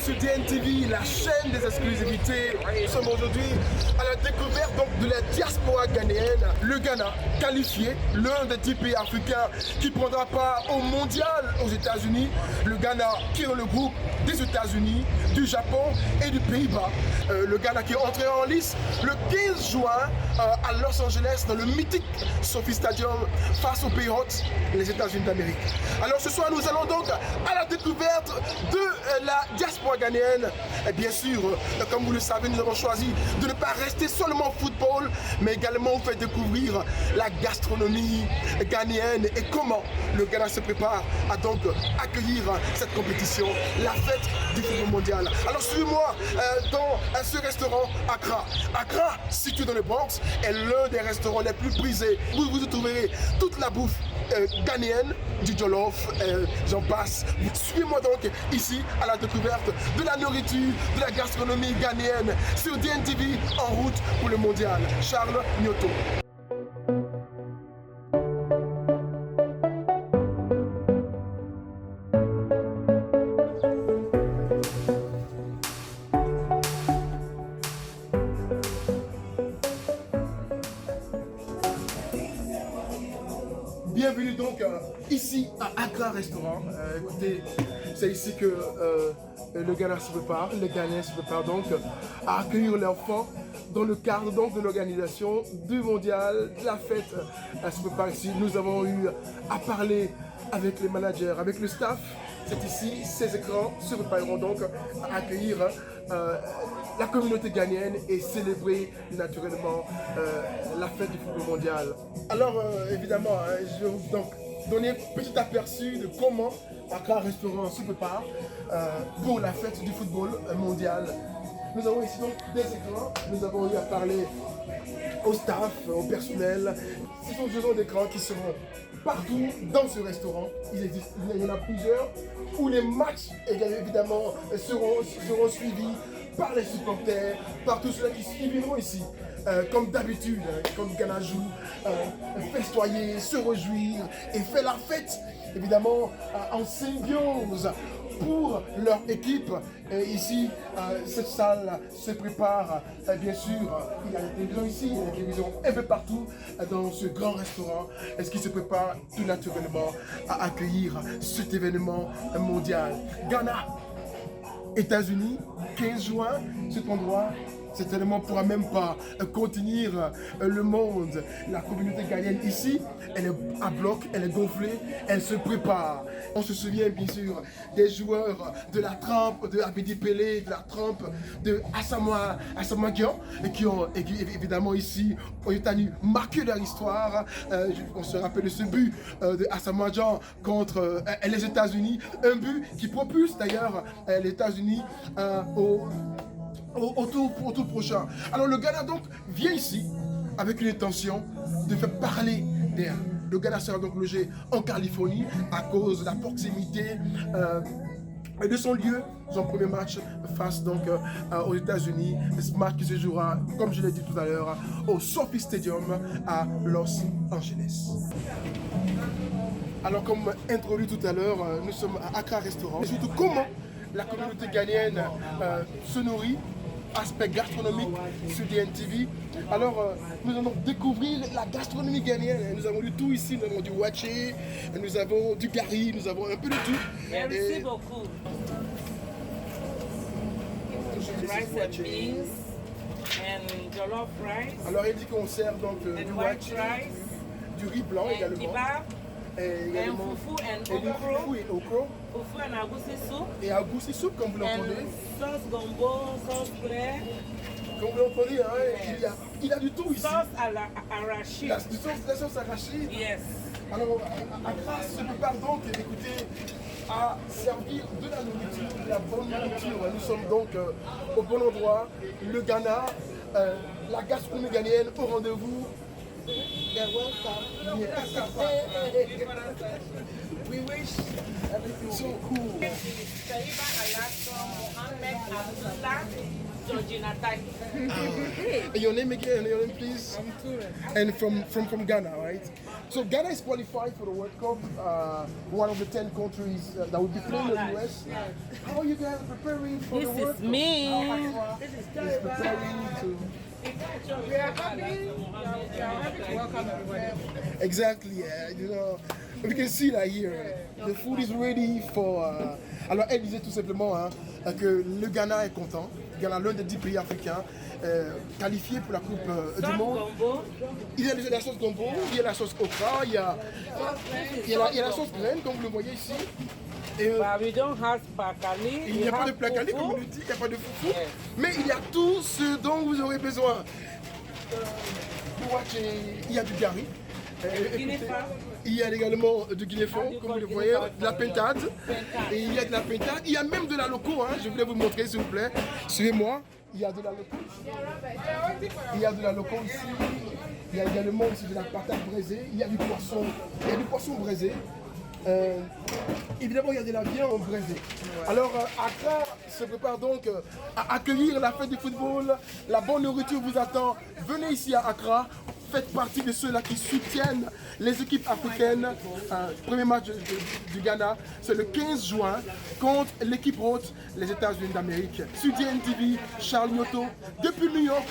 sur DNTV, la chaîne des exclusivités. Nous sommes aujourd'hui à la découverte donc, de la diaspora ghanéenne. Le Ghana, qualifié, l'un des 10 pays africains qui prendra part au mondial aux États-Unis. Le Ghana qui est dans le groupe des États-Unis, du Japon et du Pays-Bas. Le Ghana qui est entré en lice le 15 juin à Los Angeles dans le mythique Sophie Stadium face aux pays hôtes, les États-Unis d'Amérique. Alors ce soir nous allons donc à la découverte de la diaspora ghanéenne. Et bien sûr, comme vous le savez, nous avons choisi de ne pas rester seulement football, mais également vous faire découvrir la gastronomie ghanéenne et comment le Ghana se prépare à donc accueillir cette compétition, la fête du football mondial. Alors suivez-moi dans ce restaurant Accra. Accra, situé dans le Bronx, est l'un des restaurants les plus prisés. Vous y trouverez toute la bouffe ghanéenne, du jollof, j'en passe. Suivez-moi donc ici à la découverte de la nourriture, de la gastronomie ghanéenne sur DNTV en route pour le mondial. Charles Nyoto. Bienvenue donc ici à Accra Restaurant. Écoutez, c'est ici que le Ghana se prépare, les Ghanéens se préparent donc à accueillir leurs enfants dans le cadre donc de l'organisation du mondial. La fête se prépare ici. Nous avons eu à parler avec les managers, avec le staff. C'est ici, ces écrans se prépareront donc à accueillir la communauté ghanéenne et célébrer naturellement la fête du football mondial. Alors évidemment, je vais vous donc donner un petit aperçu de comment Accra Restaurant se prépare pour la fête du football mondial. Nous avons ici donc des écrans, nous avons eu à parler au staff, au personnel. Ce sont deux genres d'écrans qui seront partout dans ce restaurant. Il y en a plusieurs où les matchs évidemment seront suivis par les supporters, par tous ceux qui suivront ici. Comme d'habitude, quand Ghana joue, festoyer, se réjouir et faire la fête, évidemment, en symbiose pour leur équipe. Et ici, cette salle se prépare, bien sûr, il y a des télévisions ici, il y a des télévisions un peu partout dans ce grand restaurant. Est-ce qu'il se prépare tout naturellement à accueillir cet événement mondial? Ghana, États-Unis, 15 juin, cet endroit. Cet élément ne pourra même pas contenir le monde. La communauté ghanéenne ici, elle est à bloc, elle est gonflée, elle se prépare. On se souvient bien sûr des joueurs de la trempe de Abedi Pelé, de la trempe de Asamoah Gyan, qui ont évidemment ici aux États-Unis marqué leur histoire. On se rappelle de ce but de Asamoah Gyan contre les États-Unis, un but qui propulse d'ailleurs les États-Unis au tour prochain. Alors le Ghana donc vient ici avec une intention de faire parler d'air. Le Ghana sera donc logé en Californie à cause de la proximité de son lieu, son premier match face donc aux États-Unis. Ce match qui se jouera, comme je l'ai dit tout à l'heure, au Sophie Stadium à Los Angeles. Alors comme introduit tout à l'heure, nous sommes à Accra Restaurant. Et surtout comment la communauté ghanéenne se nourrit, aspect gastronomique sur DNTV. Alors nous allons découvrir la gastronomie ghanéenne. Nous avons du tout ici, nous avons du waché, nous avons du gari, nous avons un peu de tout. Merci beaucoup. Rice and beans and jollof rice. Alors il dit qu'on sert donc du waché, du riz blanc également. Kebab, Et également fufu and fufu et okro. Fufu and agusi soup. Et agousi soup comme vous l'entendez. And sauce gombo, sauce claire. Comme vous l'entendez, hein, il a du tout ici. Sauce à la arachide. La sauce arachide. Yes. Alors, Accra se prépare donc, écoutez, à servir de la nourriture, de la bonne nourriture. Nous sommes donc au bon endroit. Le Ghana, la gastronomie ghanéenne au rendez-vous. They're welcome. Yes. We wish everything So will be cool. Taiba Alaska Mohammed Abdullah Georgina Tai. And your name again, your name please? And from Ghana, right? So Ghana is qualified for the World Cup, one of the 10 countries that will be playing in the US. How are you guys preparing for the This World is Cup? me. Is preparing to... We are happy. We are happy to welcome everybody. Exactly, you know, we can see that here. The food is ready for... alors, elle disait tout simplement hein, que le Ghana est content. Ghana, l'un des 10 pays africains qualifiés pour la Coupe du Sauce Monde. gombo. Il y a la sauce gombo, il y a la sauce okra, il y a la sauce graine, comme vous le voyez ici. Et, But we don't have spaghetti. il n'y a pas de placali, comme on le dit, il n'y a pas de foufou. Yes. Mais il y a tout ce dont vous aurez besoin. Il y a du gari. Guinea-fa. Il y a également du guinéfon, comme vous le voyez, de la pintade. Et il y a de la pintade. Il y a même de la loco, hein. Je voulais vous montrer s'il vous plaît. Suivez-moi. Il y a de la loco ici. Il y a de la loco ici. Il y a également aussi de la patate braisée. Il y a du poisson. Il y a du poisson braisé. Évidemment, il y a de la viande braisée. Alors, Accra se prépare donc à accueillir la fête du football. La bonne nourriture vous attend. Venez ici à Accra. Faites partie de ceux-là qui soutiennent les équipes africaines. Premier match du Ghana, c'est le 15 juin contre l'équipe hôte, les États-Unis d'Amérique. Sur DNTV, Charles Nyoto, depuis New York.